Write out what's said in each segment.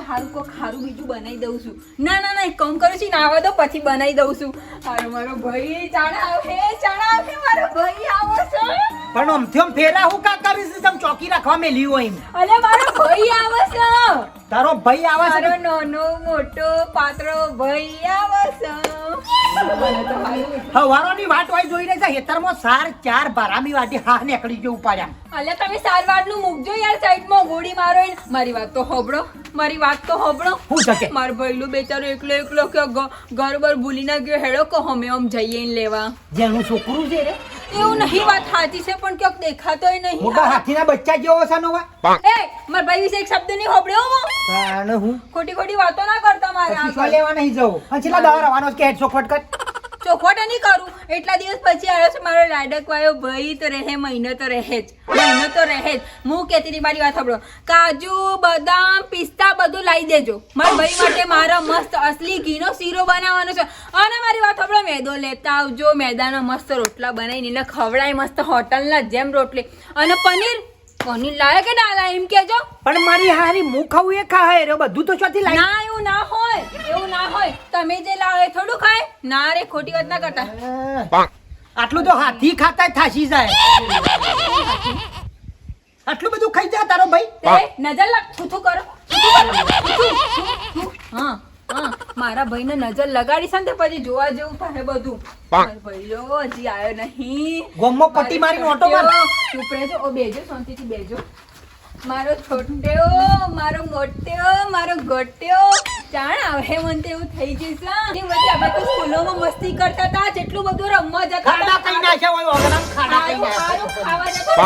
હારું કોક હારું બીજું બનાવી દઉં છું. ના એક કામ કરું છું, નાવા દો પછી બનાવી દઉં છું. અરે મારો ભાઈ ચાણા આવે મારો ભાઈ આવો છે. પણ આમથી આમ ફેરા હું કા કરીશ? તમ ચોકી રાખવા મેલી હોય. અરે મારો ભાઈ આવે છે. તારો ભાઈ આવે છે? મારો નાનો મોટો પાતળો ભાઈ આવે છે. હવારોની વાટ હોય જોઈ રહી છે. હેતરમાં સાર 4 બારામી વાટી હા નીકળી ગયો ઉપાડ્યા. અલે તમે સારવારનું મૂકજો યાર સાઈડમાં ગોળી મારો. મારી વાત તો હોબળો. હું શકે મારો ભાઈલું બેચારો એકલો કે ઘર બર ભૂલી ના ગયો. હેડો કહો અમે આમ જઈએ લેવા. જેનું છોકરું છે રે એવું નહીં, વાત સાચી છે પણ ક્યાંક દેખાતોય નહીં. મોટા હાથીના બચ્ચા જેવો છે નો વા. એ મારા ભાઈ વિશે એક શબ્દ નહીં હોબળ્યો. તાને હું ખોટી વાતો ના કરતા મારા. પછી લેવા નહીં જવું. અને છેલ્લા દવા રવાનો કે હેડ ચોખવટ કર. ચોખવટ નહીં કરું. એટલા દિવસ પછી આવ્યો છે મારો લાડક વાયો ભાઈ તો રહે, મહિનો તો રહે જ. હું કહેતી હતી મારી વાત સાંભળો. કાજુ બદામ પિસ્તા બધું લાવી દેજો મારા ભાઈ માટે. મારા મસ્ત અસલી ઘીનો શીરો બનાવવાનો છે. અને મારી વાત સાંભળો, મેદો લેતા આવજો. મેદાના મસ્ત રોટલા બનાવીને એને ખવડાય મસ્ત હોટલના જેમ રોટલી. અને પનીર લાવે કે ના લાવે એમ કેજો. પણ મારી હારી હું ખાવું એ ખાય રે. બધું તો ચોથી લાવી. ના એવું ના હોય. તમે જે લાવે થોડું ખાય. ના રે ખોટી વાત ના કરતા. આટલું તો હાથી ખાતા થાશી જાય. આટલું બધું ખાઈ જા તારો ભાઈ. તે નજર લાગ થૂથું કરો. હા મારા ભાઈને નજર લગાડી છે ને પછી જોવા જેવું થાય બધું. ભાઈઓ હજી આવ્યો નહીં. ગોમમાં પટ્ટી મારીને ઓટો માર. ચૂપ રહેજો. ઓ બેજો, શાંતિથી બેજો. મારો છોટ્યો, મારો મોટ્યો, મારો ગોટ્યો જાણ આવે મને તો એવું થઈ જશે. એ બધી આપણે તો સ્કૂલોમાં મસ્તી કરતા હતા, જેટલું બધું રમવા જતા ખાડા કઈ નાખ્યા હોય ઓગણમ ખાડા કઈ નાખ્યા. ખાવા જતા.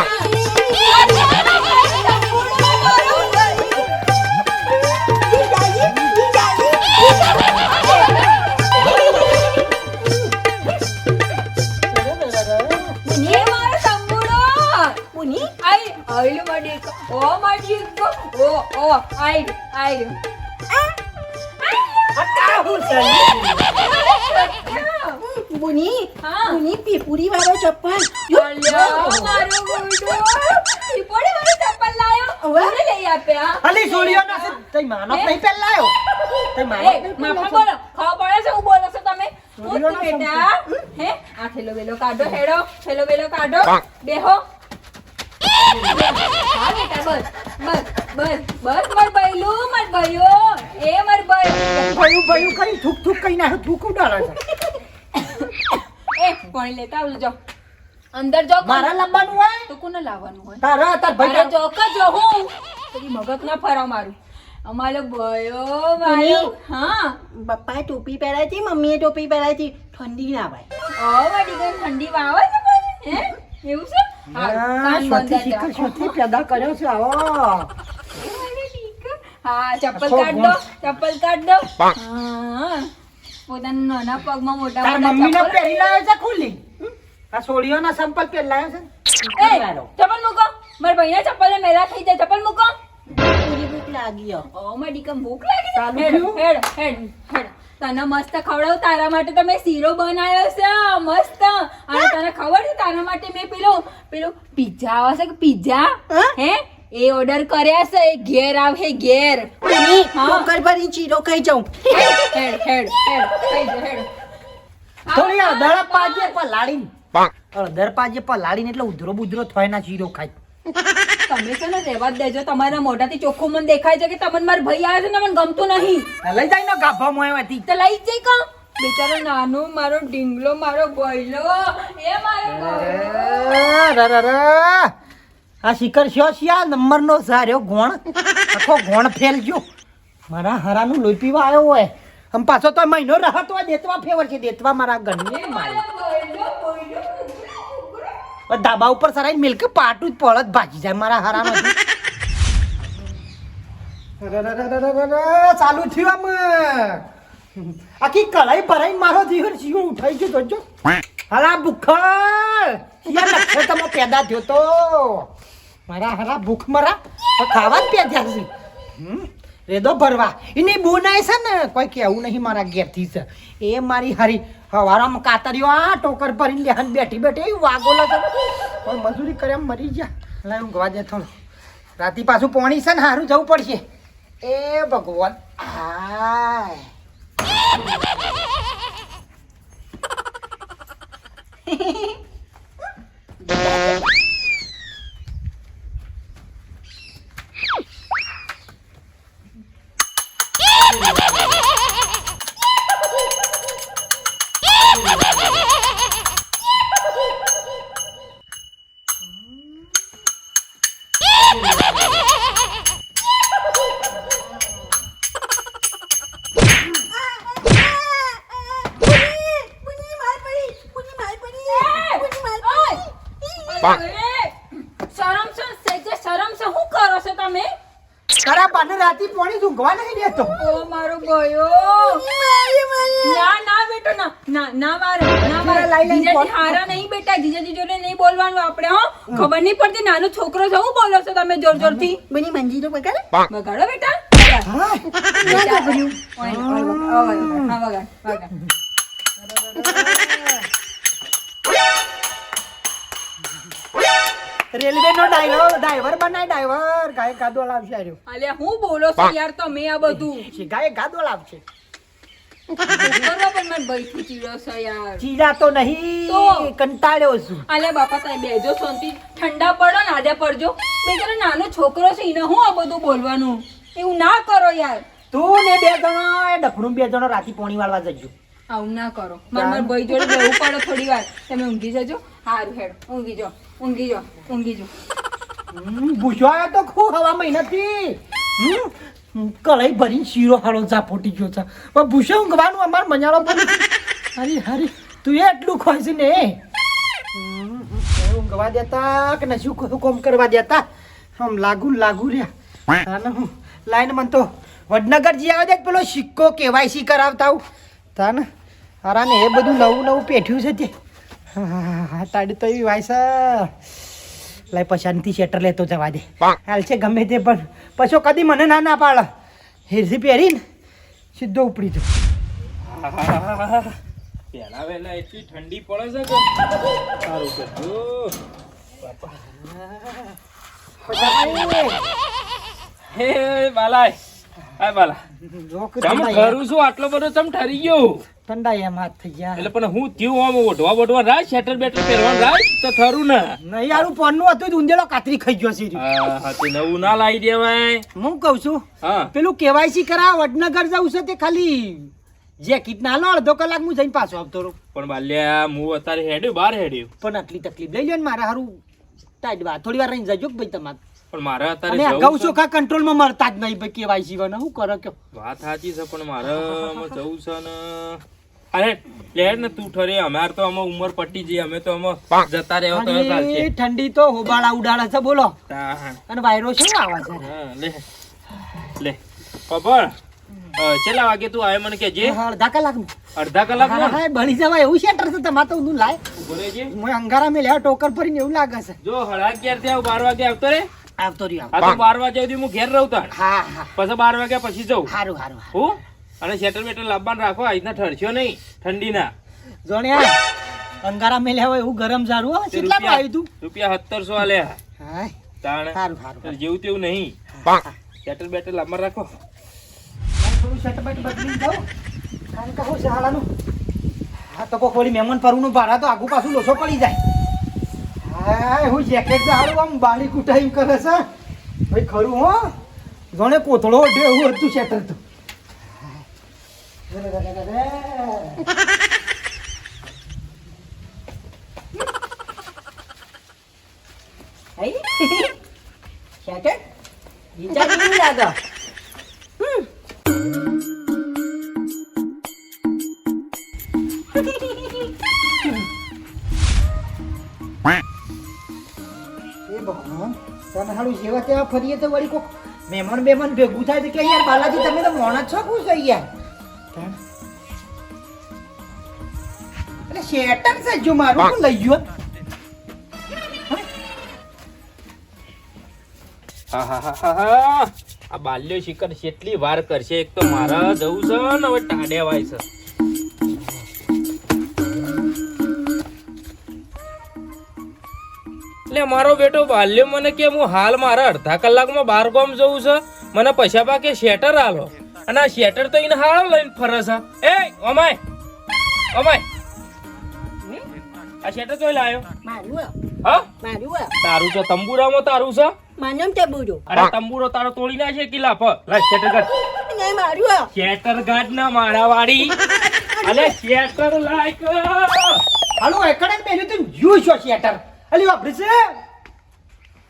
પીપુરી વાળો ચપ્પલ લઈ આપ્યા. અલી સોડિયો ના છે તઈ માનો નહીં પેલાયો. તઈ માનો બોલો ખાવા પડે છે. હું બોલો છો તમે બેટા. હે આ થેલો બેલો કાઢો. હેડો થેલો બેલો કાઢો. બેહો. હા બેટા બસ માર ભાઈલું માર ભાઈઓ. એ માર ભાઈ ભયું કરી થૂક કઈ ના થૂક ઉડાડે છે. એ પાણી લેતા આવજો. જાઓ અંદર જાઓ. મારા લાવવાનું હોય તો કોને લાવવાનું હોય? તારા તાર ભાઈ જોક જો હું પછી મગજ ના ફરાવ મારું. અમારો ભયો મારો. હા પપ્પાએ ટોપી પહેરાઈ હતી, મમ્મીએ ટોપી પહેરાઈ હતી. ઠંડી ના ભાઈ. ઓ મારી ગઈ ઠંડી વાવે છે પછી. હે એવું છે? સ્વતી પેદા કર્યો છે. આવો હા ચપ્પલ કાઢ દો. હા પોતાના નાના પગમાં મોટા તાર મમ્મી ને પહેરી લાવ્યો છે ખુલ્લી. આ સોડિયો ના સંપલ પહેરી લાવ્યો છે. એ ચપ્પલ મૂકો. મારા ભાઈના ચપ્પલ મેલા થઈ જાય. ચપ્પલ મૂકો. પૂરી ભૂખ લાગી. ઓ મારી દીકરા ભૂખ લાગી. હેડ તને મસ્ત ખવડાવ. તારા માટે તો મેં શીરો બનાવ્યો છે મસ્ત. અને તને ખબર છે તારા માટે મેં પેલો પિઝા આવે છે કે પિઝા હે એ ઓર્ડર કર્યા છે. એ ઘેર આવે ઘેર. ઢોકર ભરી ચીરો ખાઈ જાઉં. હેડ થોડી અડધર પાજે પલાળીને અડધર પાજે પલાળીને એટલે ઉધરો બુધરો થાય ના ચીરો ખાય. તમે છે ને રેવા દેજો. તમારા મોઢાથી ચોખ્ખું મને દેખાય છે કે તમને મારો ભાઈ આવે છે ને મને ગમતું નહીં. લઈ જાય ને ગાભા મોયવાથી તો લઈ જઈ કા. બેચારો નાનો મારો ઢીંગલો મારો ભાઈલો. એ મારો આ શિખર શિયા નંબર નો સાર્યો ગોણ આખો ગોણ ફેલજો. મારા હરાનું લોહી પીવા આવ્યો હોય. આમ પાછો તો મહિનો રહતો હોય. દેતવા ફેવર છે. દેતવા મારા ઘરની મારી ધાબા ઉપર સરાઈ મિલ્ક પાટું જ પડત ભાજી જાય મારા હરાનો. ચાલુ થયું આમ આખી કઢાઈ ભરાઈ મારો જીવર જીવો ઉઠાઈ ગયો. જોજો હરા ભૂખર તમે પેદા થયો તો મારા હરા ભૂખ મરા ખાવા જ પેદ્યા છે. રેદો ભરવા એની બોનાય છે ને કોઈ કેવું નહીં મારા ઘેરથી છે. એ મારી હરી હવારામાં કાતરીઓ આ ટોકર ભરીને લેહન બેઠી વાગોલા છે. પણ મજૂરી કર્યા મરી ગયા. ઊંઘવા દે થોડું. રાતી પાછું પોણી છે ને સારું જવું પડશે. એ ભગવાન હાય શરમ છે સેજે શરમ છે શું કરો છો તમે તારા પાને રાતી પોણી ઊંઘવા નહીં દેતો ઓ મારો ગયો ના ના બેટો ના ના ના મારે ના મારે જીજાજી હારા નહીં બેટા જીજાજી જોડે નહીં બોલવાનું આપણે હો ખબર નહીં પડતી નાનો છોકરો છે શું બોલો છો તમે જોર જોરથી બની મંજી તો બગાડે બગાડો બેટા હા બેટા. ઓય, હા, વગાડ. રેલવે નો ડ્રાઈવર બનાય ડ્રાઈવર ગાય ગાદો લાવશે આર્યો અલ્યા હું બોલો છો યાર તમે આ બધું ગાય ગાદો લાવશે કરવા પણ મને ભયથી ચીડો છો યાર ચીડા તો નહીં તો? કંટાળ્યો છું અલ્યા બાપા સાહેબ બેજો શાંતિ ઠંડા પડો ને આડે પડજો બેચારો નાનો છોકરો છે એને હું આ બધું બોલવાનું એવું ના કરો યાર તું ને બે જણો એ ડફણું બે જણો રાતી પોણી વાળવા જજો આવું ના કરો મારા ભાઈ જોડે બેવું પડે થોડી વાર તમે ઊંઘી જજો હારું હેડ ઊંઘી જો ભૂસો આવ્યો તો ખૂબ હવા મહિનાથી કલાઈ ભરી શીરો હાળો ઝાપોટી ગયો છે પણ ભૂસો ઊંઘવાનું અમાર મજાળો પણ હરી હરી તું એટલું ખોઈશ ને ઊંઘવા દેતા કે નશું કોમ કરવા દેતા આમ લાગુ રહ્યા તાને હું લાઈન મન તો વડનગર જી આવે પેલો સિક્કો કેવાયસી કરાવતા હું તાને હારા ને એ બધું નવું પેઠ્યું છે તે હા તાડી તો એવી વાય છે લાઈ પછાડથી શેટર લેતો જવા દે હાલ છે ગમે તે પણ પછો કદી મને ના પાડે હેરથી પહેરીને સીધો ઉપડી જો પેલા વેલા એટલી ઠંડી પડે છે કે સારું કરજો હે બાલાય હા બાલા ચમ ખરું છું આટલો બધો ચમ ઠરી ગયો ઠંડા એમ હાથ થઈ ગયા એટલે પણ હું થયું આમ ઓઢવા રાખ શેટર બેટર પહેરવાનું રાખ તો ખરું ને નહીં યારું પોનનું હતું જ ઊંધેડો કાતરી ખાઈ ગયો છે હા તે નવું ના લાવી દેવાય હું કહું છું હા પેલું કેવાયસી કરાવ વડનગર જવું છે તે ખાલી જેકેટ ના લો અડધો કલાક હું જઈને પાછો આવતો રહું પણ બાલ્યા હું અત્યારે હેડ્યું બહાર હેડ્યું પણ આટલી તકલીફ લઈ લ્યો ને મારા હારું ટાઈટ બા થોડી વાર રહીને જજો કે ભાઈ તમારે પણ મારે અને અત્યારે અગાઉ જવું છે. ચોખા કંટ્રોલમાં મળતા જ નહીં ભાઈ કેવાયસી વાળા શું કરો કે વાત સાચી છે પણ મારે આમાં જવું છે ને અરે લેડ ને તું ઠરે અમારે તો આમાં ઉંમર પટી જઈ અમે તો આમાં જતા રહેવા તો ચાલશે અરે, ઠંડી તો હોબાળા ઉડાડે છે બોલો હા અને વાયરો શું આવે છે લે ખબર છેલ્લા વાગે તું આવે મને કેજે અડધા કલાક અડધા કલાકમાં હા બળી જવાય એવું શેટર છે તમારે તો ઊંધું લાય ઉભો રહેજે. હું અંગારા મેં લેવા ટોકર ભરીને એવું લાગે છે જો 11:30 થી આવું 12 વાગે આવતો રે આવતો રહ્યો આ તો 12 વાગ્યા સુધી હું ઘેર રહું તાણ હા હા પછી 12 વાગ્યા પછી જઉં સારું સારું હું અને શેટર બેટર લાવવાનું રાખો આજના ઠરશો નહીં ઠંડીના જોણ્યા અંગારા મેં લેવા એવું ગરમ સારું હો તે કેટલામાં આવ્યું તું રૂપિયા 1700 આલ્યા હા તાણ સારું સારું જેવું તેવું નહીં શેટર બેટર લાવવાનું રાખો થોડું શર્ટ બદલી જાઉં કારણ કે હું શાળાનું હા તો કોઈ થોડી મહેમાન પરનું ભાડા તો આગુ પાછું લોસો પડી જાય હા હું જેકેટ સારું આમ બાળી કુટાઈ કરે છે ભાઈ ખરું હો જોણે કોથળો ઓઢે એવું હતું શેટર તો શેટર વિચાર કેવું લાગે એ ભગવાન તને હાલું જેવા તેવા ફરીએ તો વળી કોક મહેમાન ભેગું થાય તો કે યાર બાલાજી તમે તો મોણા છો કું છો યાર એટલે શેટર છે જો મારું કોણ લઈ ગયો આ બાલ્યો શિખર કેટલી વાર કરશે એક તો મારા જવું છે ને હવે ટાઢે વાય છે એટલે મારો બેટો બાલ્યો મને કે હું હાલ મારા અડધા કલાકમાં 12 ગામ જવું છે મને પૈસા પા કે શેટર આલો અને આ શેટર તો એને હાળો લઈને ફરે છે. એ ઓમાય ઓમાય આ શેટર તો લાયો મારું આ, હા મારું આ. તારું છે તંબુરામાં તારું છે. માનમ તે બુડો અરે તંબુરો તારો તોડી નાખે કિલ્લા પર લાય શેટર કાઢ. નહીં મારું આ. શેટર કાઢ ના મારા વાળી અલે શેટર લાય હાલો એકડે મેલ્યું તું યુ છો શેટર અલી વાપરી છે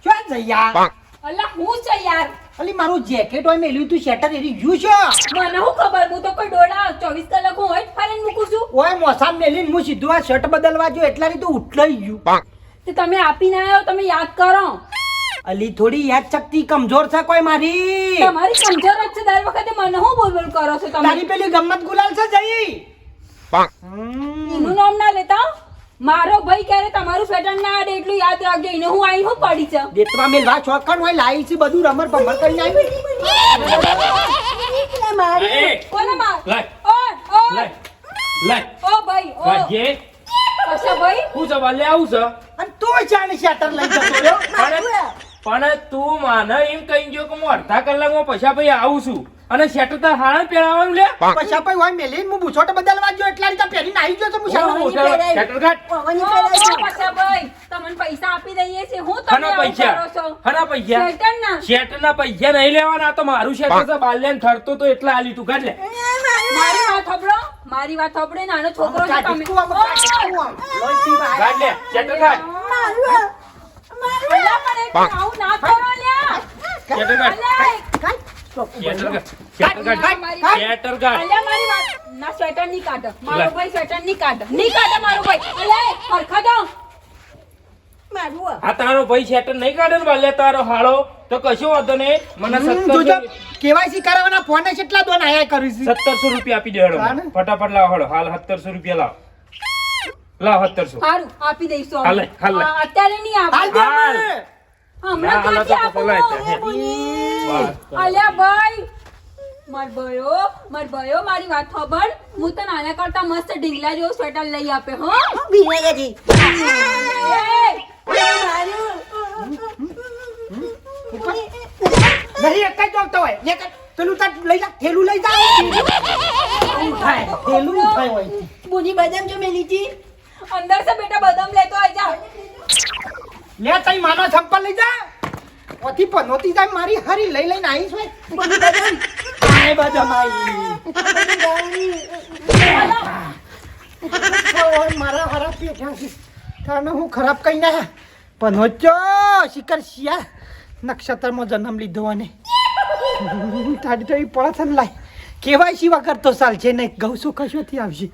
શું છે યાર અલા હું છે યાર અલી મારું જેકેટ હોય મેલ્યું તું શેટર એરી યુ છો મને હું ખબર હું તો કોઈ ડોળા 24 કલાક હું હોય ફાડીને મૂકું છું. ઓય મોસામ મેલીને હું સીધું આ શર્ટ બદલવા જો એટલા રીતે ઉઠલાઈ ગયું તે તમે આપીને આવ્યો તમે યાદ કરો. અલી થોડી યાદ શક્તિ કમજોર છે કોઈ મારી તમારી સમજણ જ છે દર વખતે મને હું બોલ બોલ કરો છો તમે. તારી પેલી ગમત ગુલાલ છે જઈ એનું નામ ના લેતા હો. મારો ભાઈ ક્યારે તમારું સ્વેટર ના આડે એટલું યાદ રાખજો. એને હું આઈ હું પડી છે. દેતવા મેલવા ચોકણ હોય લાઈ છે બધું રમર ભમર કરીને આવી એ મારું. એ કોને માર? લાય ઓય ઓય લાય લાય ઓ ભાઈ ઓ વાજે કશા ભાઈ હું છે વાલે આવું છે અને તું ચાણી શેટર લઈ જતો રહ્યો પણ તું માને એમ કહી ગયો કે હું અડધા કલાકમાં પૈસા ભાઈ આવું છું અને શેટર તાર હાણ પહેરાવાનું લે પછી કોઈ હોય મેલીને હું બુછોટ બદલવા જો એટલા રીતે પહેરીને આવી ગયો તો હું શાળા શેટર કાઢ. પવનની ઓ, પહેરાય છે. કશા ભાઈ તમને પૈસા આપી દઈએ છીએ હું તમે હના આવું પૈસા કરો છો. હના પૈસા સ્વેટરના. શેટરના પૈસા નહીં લેવાના આ તો મારું શેટર છે બાલ્યાને થરતો તો એટલા આલી તું કાઢ લે મારી વાત સાંભળો મારી વાત સાંભળો નાનો છોકરો છે તમે કાઢ લે શેટર કાઢ મારું આ. અલા, પણ એક આવું ના કરો લ્યા. શેટર કાઢ અલા, શેટર કાઢ શેટર કાઢ મારી- શેટર કાઢ અલા, મારી વાત ના સ્વેટર નહીં કાઢો મારો લે. ભાઈ સ્વેટર નહીં કાઢો નહીં કાઢો મારો ભાઈ અલા, હરખા દો. મારું આ. આ તારો ભાઈ શેટર નહીં કાઢે ને બાલ્યા તારો હાળો તો કશો વાંધો નહીં મને જોજો કેવાયસી કરાવવાના ફોન કેટલા દોન આયા કરું છું 1700 રૂપિયા આપી દે હેડો કાને? ફટાફટ લાવો હેડો હાલ 1700 રૂપિયા લાવો લાવ 1700 સારું આપી દઈશું હાલે, હાલે. અત્યારે નહીં હાલ આપો દે હાલ. મને. હમણાં હાલ, ક્યાંથી તો આપો પેલા હું? અલ્યા ભાઈ માર ભયો મારી વાત ખબર હું તો નાના કરતા મસ્ત ઢીંગલા જેવો સ્વેટર લઈ આપે હો ભીનાગજી. એ, નહીં એક જ જોગતો હોય એક જ. પેલું તાર લઈ જા થેલું લઈ જા ઉઠાય થેલું ઉઠાય હોય બુની બદામ જો મેલી હતી. અંદર से બેટા બદામ લેતો આઈ જા લે તઈ માનો ચંપલ લઈ જા ઓથી પનોતી જાય મારી હરી લઈ લઈને આવીશ હોય બુની બદામ. આય બદામ આવી ઓય મારા હરા પેઠા છે કાને હું ખરાબ કઈ ના પનોચો શિખર શિયા નક્ષત્રમાં જન્મ લીધો અને તાડી તો એ પડે છે ને લાય કેવાય શી વગર તો ચાલશે નહીં ગૌ શું કશોથી આવશે